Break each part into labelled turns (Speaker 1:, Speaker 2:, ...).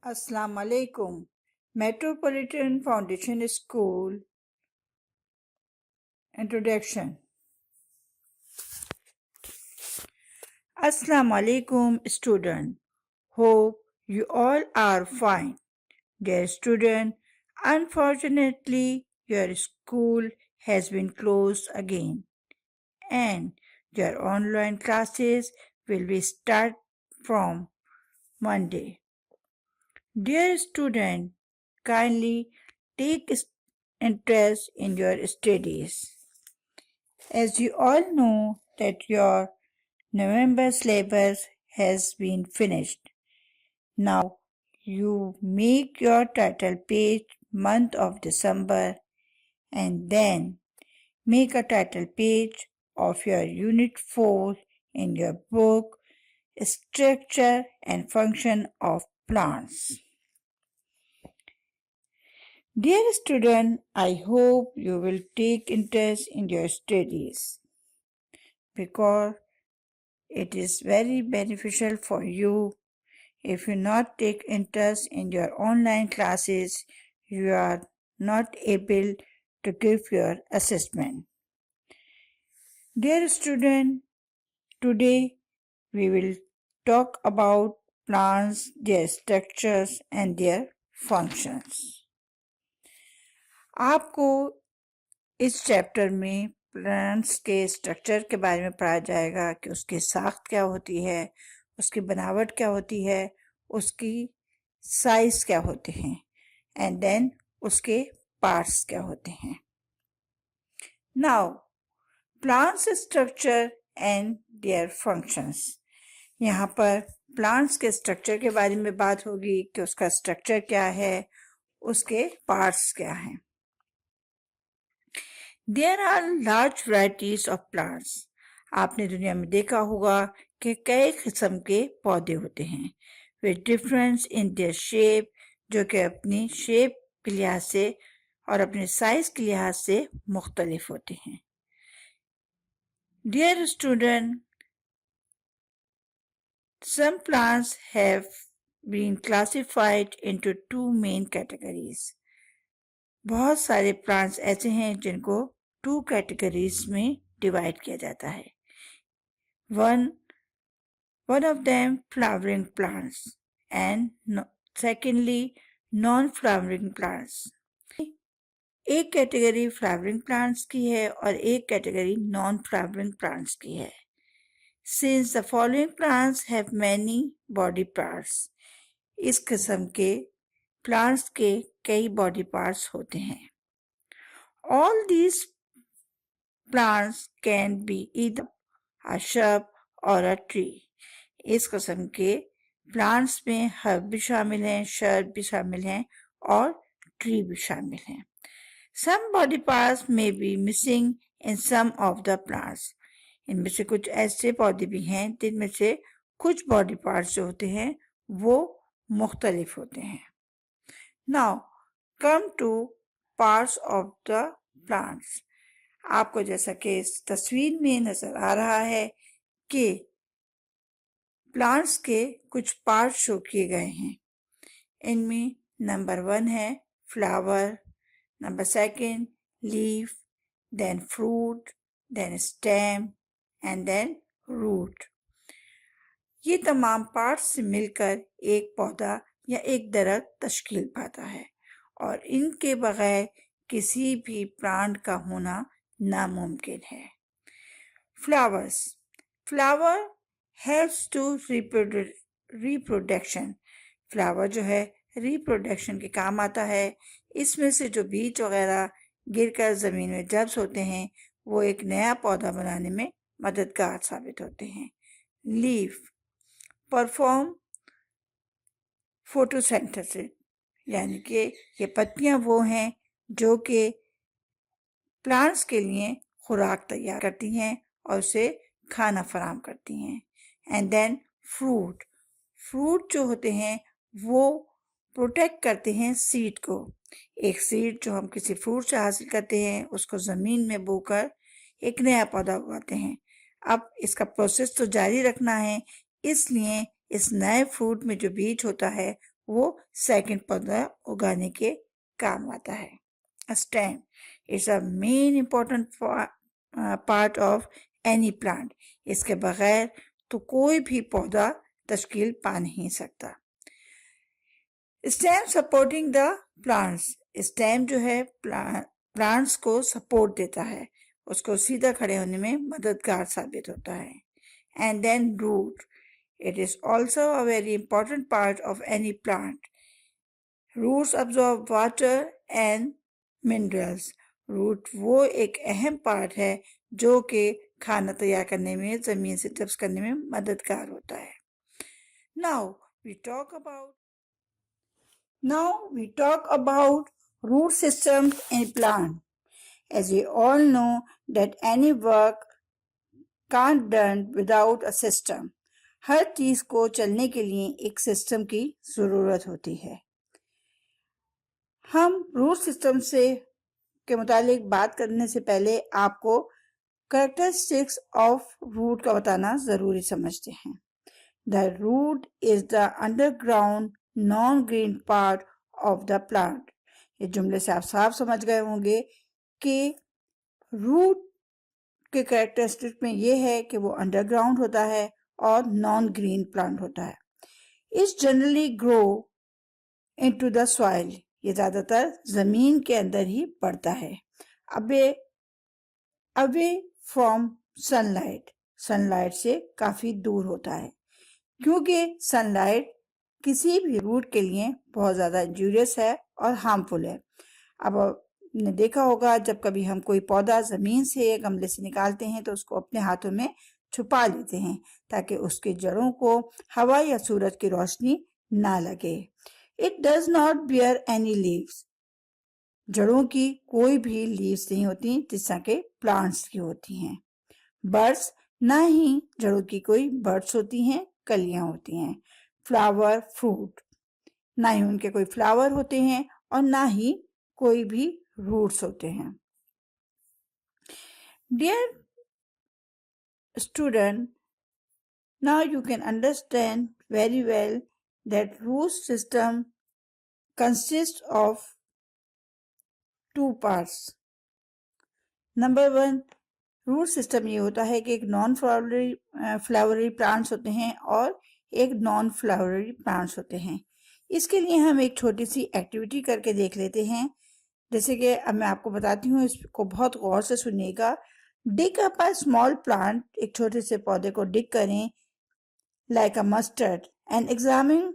Speaker 1: Assalamu alaikum. Metropolitan Foundation School Introduction. Assalamu alaikum, student. Hope you all are fine. Dear student, unfortunately, your school has been closed again, and your online classes will be start from Monday. Dear student, kindly take interest in your studies. As you all know that your November syllabus has been finished. Now you make your title page month of December and then make a title page of your unit 4 in your book Structure and Function of Plants. Dear student, I hope you will take interest in your studies because it is very beneficial for you. If you not take interest in your online classes, you are not able to give your assessment. Dear student, today we will talk about plants, their structures and their functions. आपको इस chapter में plants के structure के बारे में पढ़ाया जाएगा कि उसकी साख्त क्या होती है, उसकी बनावट क्या होती है, उसकी साइज क्या होते हैं एंड देन उसके पार्ट्स क्या होते हैं. Now plants structure and their functions. यहाँ पर प्लांट्स के स्ट्रक्चर के बारे में बात होगी कि उसका स्ट्रक्चर क्या है, उसके पार्ट्स क्या हैं. There are large varieties of plants. आपने दुनिया में देखा होगा कि कई किस्म के पौधे होते हैं with difference in their shape, जो कि अपनी शेप के लिहाज से और अपने साइज के लिहाज से मुख्तलिफ होते हैं. Dear student, some plants have been classified into two main categories. बहुत सारे प्लांट्स ऐसे हैं जिनको 2 कैटेगरीज में डिवाइड किया जाता है. One of them flowering plants and secondly non-flowering plants. एक कैटेगरी फ्लावरिंग प्लांट्स की है और एक कैटेगरी नॉन फ्लावरिंग प्लांट्स की है. Since the following plants have many body parts, इस किस्म के प्लांट्स के कई बॉडी पार्ट्स होते हैं. All these plants can be either a shrub or a tree. इस किस्म के प्लांट्स में हर्ब भी शामिल हैं, shrub भी शामिल हैं और ट्री भी शामिल हैं. Some body parts may be missing in some of the plants. इनमें से कुछ ऐसे पौधे भी हैं जिनमें से कुछ बॉडी पार्ट्स जो होते हैं वो मुख्तलिफ होते हैं. Now come to parts of the plants. आपको जैसा कि इस तस्वीर में नजर आ रहा है कि प्लांट्स के कुछ पार्ट शो किए गए हैं. इनमें नंबर 1 है flower, number 2 leaf, then fruit, then stem and then root. ये तमाम पार्ट्स से मिलकर एक पौधा या एक दरख्त तश्कील पाता है और इनके बगैर किसी भी प्लांट का होना नामुमकिन है. Flower helps to reproduction. Flower जो है रिप्रोडक्शन के काम आता है. इसमें से जो बीज वगैरह गिरकर ज़मीन में जब्स होते हैं वो एक नया पौधा बनाने में मददगार साबित होते हैं. लीफ परफॉर्म फोटोसिंथेसिस, यानी कि ये पत्तियां वो हैं जो कि प्लांट्स के लिए खुराक तैयार करती हैं और उसे खाना फराहम करती हैं. एंड देन फ्रूट जो होते हैं वो प्रोटेक्ट करते हैं सीड को. एक सीड जो हम किसी फ्रूट से हासिल करते हैं उसको ज़मीन में बोकर एक नया पौधा उगाते हैं. अब इसका प्रोसेस तो जारी रखना है, इसलिए इस नए फ्रूट में जो बीज होता है वो सेकंड पौधा उगाने के काम आता है। Stem is a main important part of any plant. इसके बगैर तो कोई भी पौधा तश्कील पा नहीं सकता। Stem supporting the plants, stem जो है प्लांट्स को सपोर्ट देता है, उसको सीधा खड़े होने में मददगार साबित होता है। And then root, it is also a very important part of any plant. Roots absorb water and minerals. Root वो एक अहम पार्ट है जो कि खाना तैयार करने में, जमीन से जब्स करने में मददगार होता है। Now we talk about root systems in plant. As we all know that any work can't done without a system. हर चीज को चलने के लिए एक सिस्टम की जरूरत होती है। हम रूट सिस्टम से के मुतालिक बात करने से पहले आपको कैरेक्टरिस्टिक्स ऑफ रूट का बताना जरूरी समझते हैं। The root is the underground non-green part of the plant. ये जुमले से आप साफ समझ गए होंगे कि रूट के कैरेक्टरिस्टिक में ये है कि वो अंडरग्राउंड होता है और नॉन ग्रीन प्लांट होता है। इस generally grow into the soil, ये ज्यादातर जमीन के अंदर ही बढ़ता है। अवे फ्रॉम सनलाइट, सनलाइट से काफी दूर होता है, क्योंकि सनलाइट किसी भी रूट के लिए बहुत ज़्यादा इंजूरियस है और हार्मफुल है। अब आपने देखा होगा जब कभी हम कोई पौधा ज़मीन से या गमले से निकालते हैं तो उसको अपने हाथों में छुपा लेते हैं ताकि उसके जड़ों को हवा या सूरज की रोशनी ना लगे। It does not bear any leaves, जड़ों की कोई भी लीव्स नहीं होती जिस तरह के प्लांट्स की होती हैं। बर्ड्स, ना ही जड़ों की कोई बर्ड्स होती हैं, कलियां होती हैं। फ्लावर, फ्रूट, ना ही उनके कोई फ्लावर होते हैं और ना ही कोई भी रूट्स होते हैं। Dear student, now you can understand very well that root system consists of two parts. Number one, root system ये होता है कि एक नॉन फ्लावरी प्लांट्स होते हैं और एक नॉन फ्लावरी प्लांट्स होते हैं। इसके लिए हम एक छोटी सी एक्टिविटी करके देख लेते हैं। जैसे कि अब मैं आपको बताती हूँ, इसको बहुत गौर से सुनिएगा। Dig up a small plant, एक छोटे से पौधे को डिग करें, like a mustard, and examine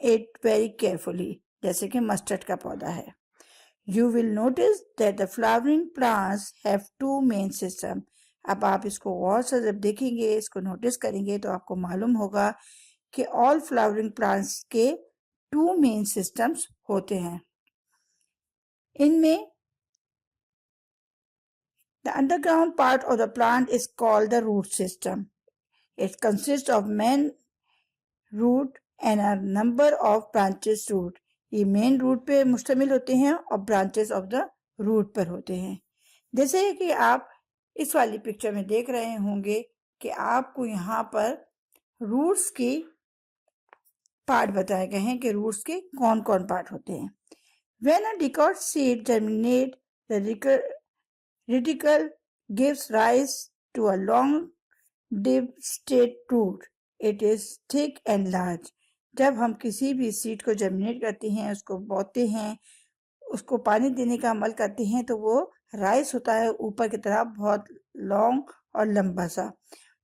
Speaker 1: it very carefully, जैसे कि मस्टर्ड का पौधा है। You will notice that the flowering plants have two main systems. अब आप इसको गौर से जब देखेंगे, इसको नोटिस करेंगे तो आपको मालूम होगा कि ऑल फ्लावरिंग प्लांट्स के टू मेन सिस्टम्स होते हैं। इनमें the underground part of the plant is called the root system. It consists of main root and a number of branches root. ये मेन रूट पे मुश्तमिल होते हैं और ब्रांचेस ऑफ द रूट पर होते हैं। जैसे कि आप इस वाली पिक्चर में देख रहे होंगे कि आपको यहाँ पर रूट्स की पार्ट बताए गए हैं कि रूट्स के कौन कौन पार्ट होते हैं। When a dicot seed germinate, the radicle gives rise to a long dip-state root. It is thick and large. जब हम किसी भी सीड को जर्मिनेट करते हैं, उसको बोते हैं, उसको पानी देने का अमल करते हैं तो वो राइस होता है ऊपर की तरफ, बहुत लॉन्ग और लंबा सा।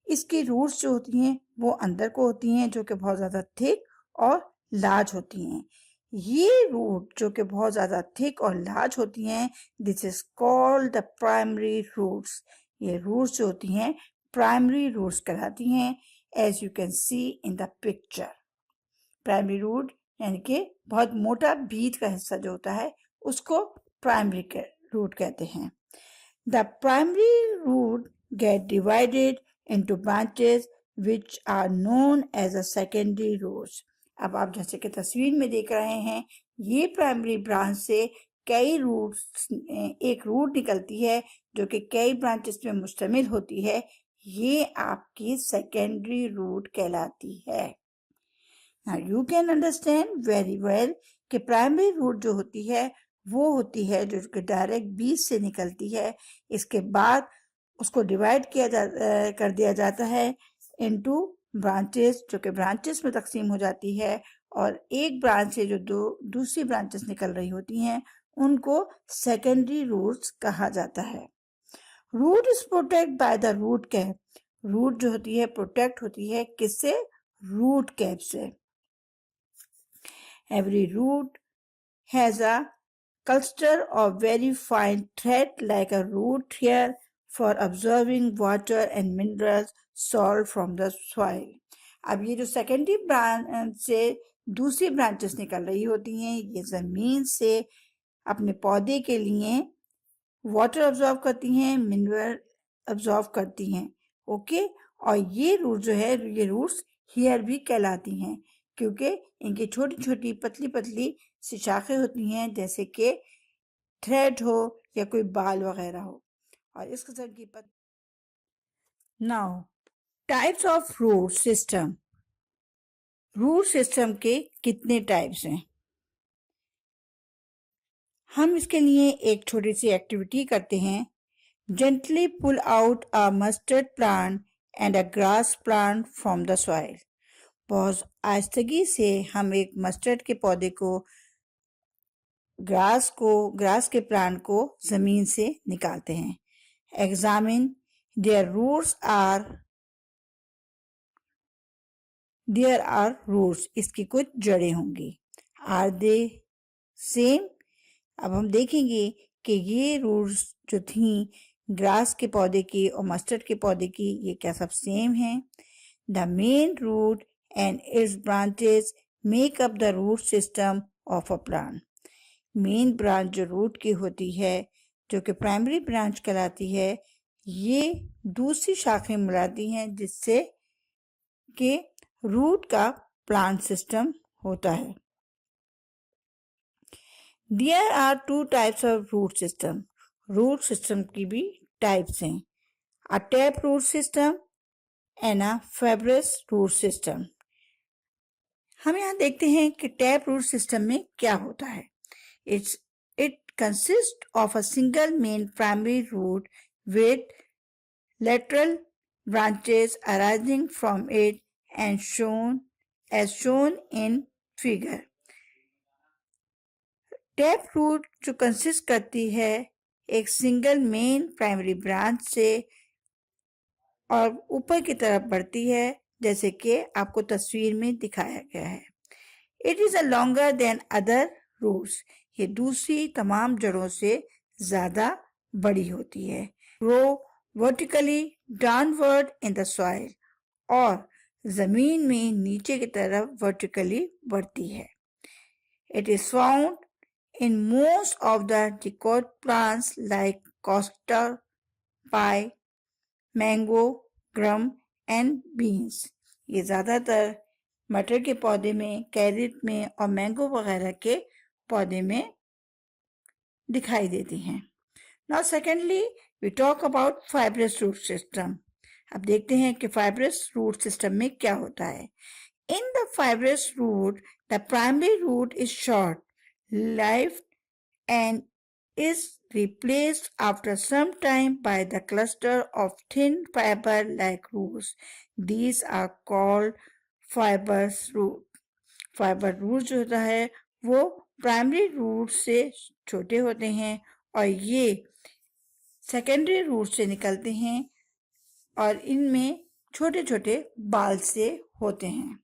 Speaker 1: इसकी रूट्स जो होती हैं वो अंदर को होती हैं, जो कि बहुत ज़्यादा थिक और लार्ज होती हैं। ये रूट जो कि बहुत ज़्यादा थिक और लार्ज होती हैं, this is called the primary roots. ये रूट्स जो होती हैं प्राइमरी रूट्स कहलाती हैं, as you can see in the picture. Primary root यानी कि बहुत मोटा बीज का हिस्सा जो होता है उसको प्राइमरी रूट कहते हैं। The primary root get divided into branches which are known as a secondary roots. अब आप जैसे कि तस्वीर में देख रहे हैं, ये प्राइमरी ब्रांच से कई रूट्स, एक रूट निकलती है जो कि कई ब्रांचेस में मुश्तमिल होती है। ये आपकी सेकेंडरी रूट कहलाती है। Now you can understand very well कि प्राइमरी रूट जो होती है वो होती है जो कि डायरेक्ट बीज से निकलती है। इसके बाद उसको डिवाइड कर दिया जाता है इनटू ब्रांचेस, जो कि ब्रांचेस में तकसीम हो जाती है, और एक ब्रांच से जो दूसरी ब्रांचेस निकल रही होती हैं उनको सेकेंडरी रूट्स कहा जाता है। Root is protect by the root cap. Root जो होती है प्रोटेक्ट होती है किससे? रूट कैप से। Every root has a cluster of very fine thread like a root hair for absorbing water and minerals salt from the soil. अब ये जो सेकेंडरी ब्रांच से दूसरी ब्रांचेस निकल रही होती हैं ये ज़मीन से अपने पौधे के लिए वाटर अब्जॉर्व करती हैं, मिनरल अब्जॉर्व करती हैं। ओके, और ये रूट जो है ये रूट्स हेयर भी कहलाती हैं क्योंकि इनकी छोटी छोटी पतली पतली सी शाखें होती हैं जैसे कि थ्रेड हो या कोई बाल वगैरह हो, और इस किस्म की now types of root system. Root system के कितने टाइप्स हैं? हम इसके लिए एक छोटी सी एक्टिविटी करते हैं। Gently pull out a mustard plant and a grass plant from the soil. बहुत आहिस्तगी से हम एक मस्टर्ड के पौधे को ग्रास के प्लांट को जमीन से निकालते हैं। Examine their roots are there are roots, इसकी कुछ जड़ें होंगी। Are they same? अब हम देखेंगे कि ये रूट्स जो थी ग्रास के पौधे की और मस्टर्ड के पौधे की ये क्या सब सेम हैं? The main root and its branches make up the root system of a plant. Main branch जो रूट की होती है जो कि प्राइमरी ब्रांच कहलाती है, ये दूसरी शाखें मिलाती हैं जिससे कि रूट का प्लांट सिस्टम होता है। There are two types of root system. Root system की भी टाइप्स हैं, a tap root system and a fibrous root system. हम यहाँ देखते हैं कि टैप रूट सिस्टम में क्या होता है। It consists of a single main primary root with lateral branches arising from it and as shown in figure. Tap root जो कंसिस्ट करती है एक सिंगल मेन प्राइमरी ब्रांच से और ऊपर की तरफ बढ़ती है जैसे कि आपको तस्वीर में दिखाया गया है। It is a longer than other roots. ये दूसरी तमाम जड़ों से ज्यादा बड़ी होती है। Grow vertically downward in the soil, और जमीन में नीचे की तरफ वर्टिकली बढ़ती है। It is found in most of the dicot plants like castor, pie, mango, gum and beans. ये ज़्यादातर मटर के पौधे में, कैरेट में और मैंगो वगैरह के पौधे में दिखाई देती हैं। Now secondly, we talk about fibrous root system. अब देखते हैं कि fibrous root system में क्या होता है। In the fibrous root, the primary root is short, lived and is replaced after some time by the cluster of thin fiber-like roots. These are called fibrous root. Fiber root जो होता है वो primary root से छोटे होते हैं और ये सेकेंडरी रूट से निकलते हैं और इनमें छोटे छोटे बाल से होते हैं।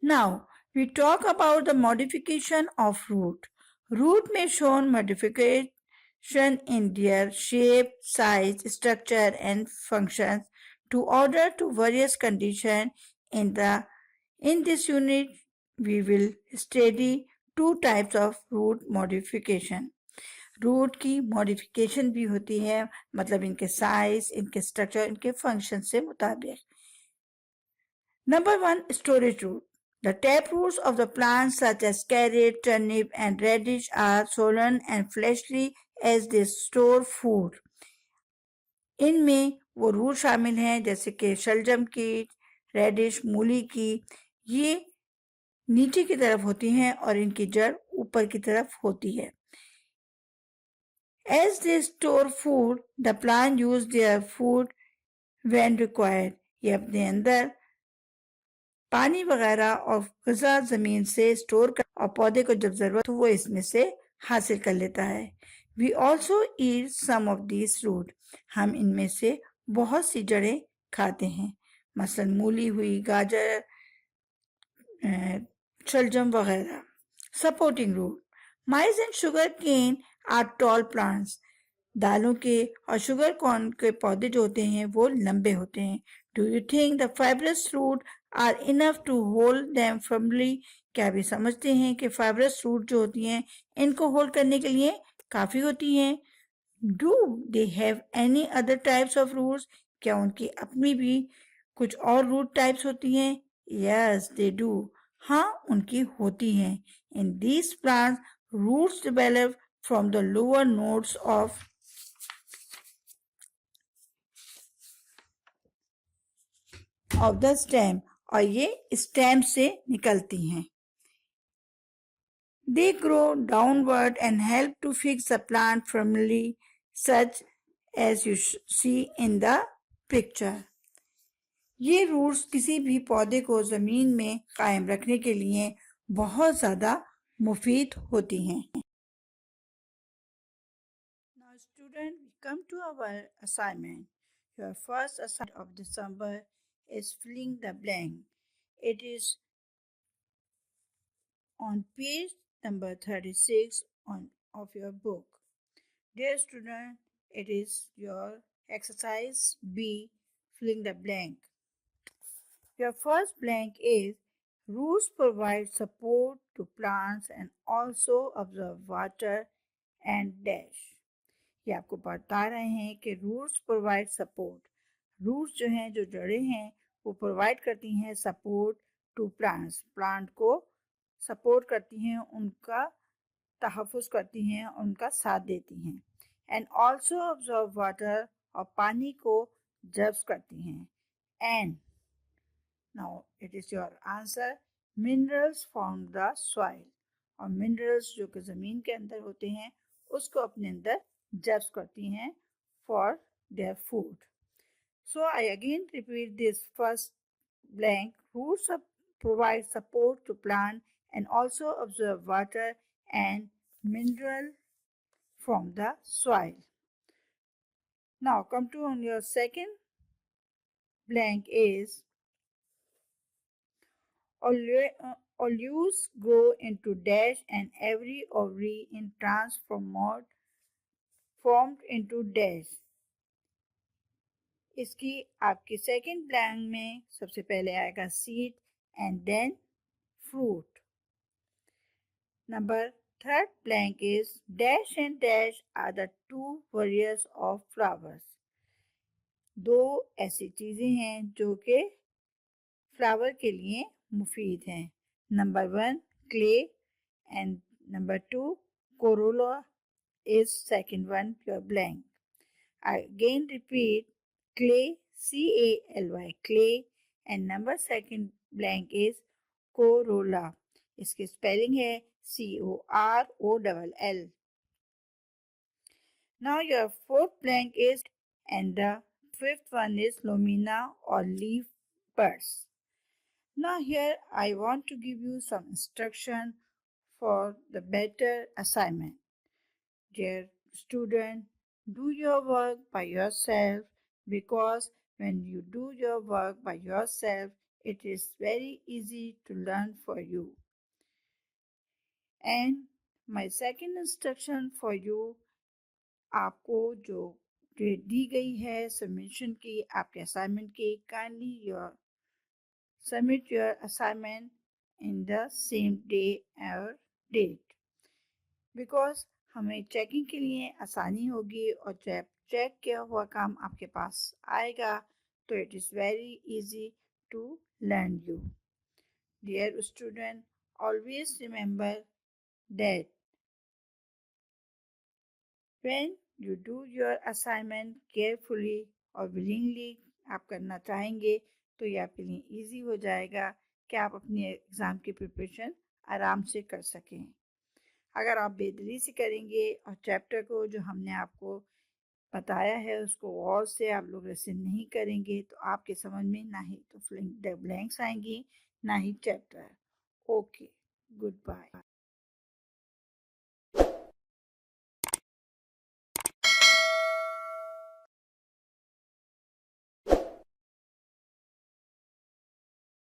Speaker 1: Now, we talk about the modification of root. Root may show modification in their shape, size, structure, and functions to order to various conditions. In this unit, we will study two types of root modification. रूट की modification भी होती है, मतलब इनके size, इनके structure, इनके function से मुताबिक। Number 1, storage root. The tap roots of the plants such as carrot, turnip and radish are swollen and fleshy as they store food. इनमें वो रूट शामिल हैं जैसे कि शलजम की, रेडिश मूली की, ये नीचे की तरफ होती हैं और इनकी जड़ ऊपर की तरफ होती है। As they store food, the plant use their food when required. ये अपने अंदर पानी वगैरह और ग़िज़ा ज़मीन से स्टोर कर और पौधे को जब ज़रूरत हो वो इसमें से हासिल कर लेता है। We also eat some of these fruit. हम इनमें से बहुत सी जड़ें खाते हैं, मसलन मूली हुई, गाजर, शलजम वगैरह। Supporting root. Maize and sugar cane are tall plants. दालों के और शुगर कॉर्न के पौधे जो होते हैं वो लंबे होते हैं। Do you think the fibrous root are enough to hold them firmly? क्या भी समझते हैं कि फाइब्रस रूट जो होती हैं इनको होल्ड करने के लिए काफ़ी होती हैं? Do they have any other types of roots? क्या उनकी अपनी भी कुछ और रूट टाइप्स होती हैं? Yes they do. हाँ, उनकी होती हैं। In these plants roots develop from the lower nodes of the stem, और ये स्टेम से निकलती हैं। They grow downward and help to fix the plant firmly, such as you see in the picture. ये रूट्स किसी भी पौधे को ज़मीन में कायम रखने के लिए बहुत ज़्यादा मुफीद होती हैं। Now student, we come to our assignment. Your first assignment of December is filling the blank. It is on page number 36 of your book. Dear student, it is your exercise B, filling the blank. Your first blank is roots provide support to plants and also absorb water and dash. ये आपको बता रहे हैं कि roots provide support, roots जो हैं, जो जड़ें हैं, वो प्रोवाइड करती हैं सपोर्ट टू प्लांट्स, प्लांट को सपोर्ट करती हैं, उनका तहफ़्फ़ुज़ करती हैं, उनका साथ देती हैं। एंड ऑल्सो ऑब्जॉर्व वाटर, और पानी को जब्स करती हैं। And now it is your answer, minerals from the soil, और मिनरल्स जो कि ज़मीन के अंदर होते हैं उसको अपने अंदर जब्स करती हैं for their food. So I again repeat this first blank. Roots provide support to plant and also absorb water and mineral from the soil. Now come to on your second blank is oleus grow into dash and every ovary in formed into dash. इसकी आपकी second blank में सबसे पहले आएगा seed and then fruit. Number third blank is dash and dash are the two variants of flowers. दो ऐसी चीज़ें हैं जो कि फ्लावर के लिए मुफीद हैं। Number one clay and number two Corolla is second one your blank. I again repeat clay, C-A-L-Y, clay, and number second blank is corolla. इसकी स्पेलिंग है C-O-R-O-L-L. Now your fourth blank is, and the fifth one is Lomina or leaf buds. Now here I want to give you some instruction for the better assignment. Dear student, do your work by yourself, because when you do your work by yourself, it is very easy to learn for you. And my second instruction for you, आपको जो date दी गई है submission की, आपके assignment की, kindly submit your assignment in the same day or date, because हमें checking के लिए आसानी होगी, और जब चेक किया हुआ काम आपके पास आएगा तो it is very easy to learn you. Dear student, always remember that when you do your assignment carefully और विलिंगली आप करना चाहेंगे तो ये आपके लिए ईजी हो जाएगा कि आप अपनी एग्ज़ाम की प्रिपरेशन आराम से कर सकें। अगर आप बेदरी से करेंगे और चैप्टर को जो हमने आपको बताया है उसको गौर से आप लोग लिसन नहीं करेंगे तो आपके समझ में ना ही तो ब्लैंक्स आएंगी ना ही चैप्टर। Okay, good bye.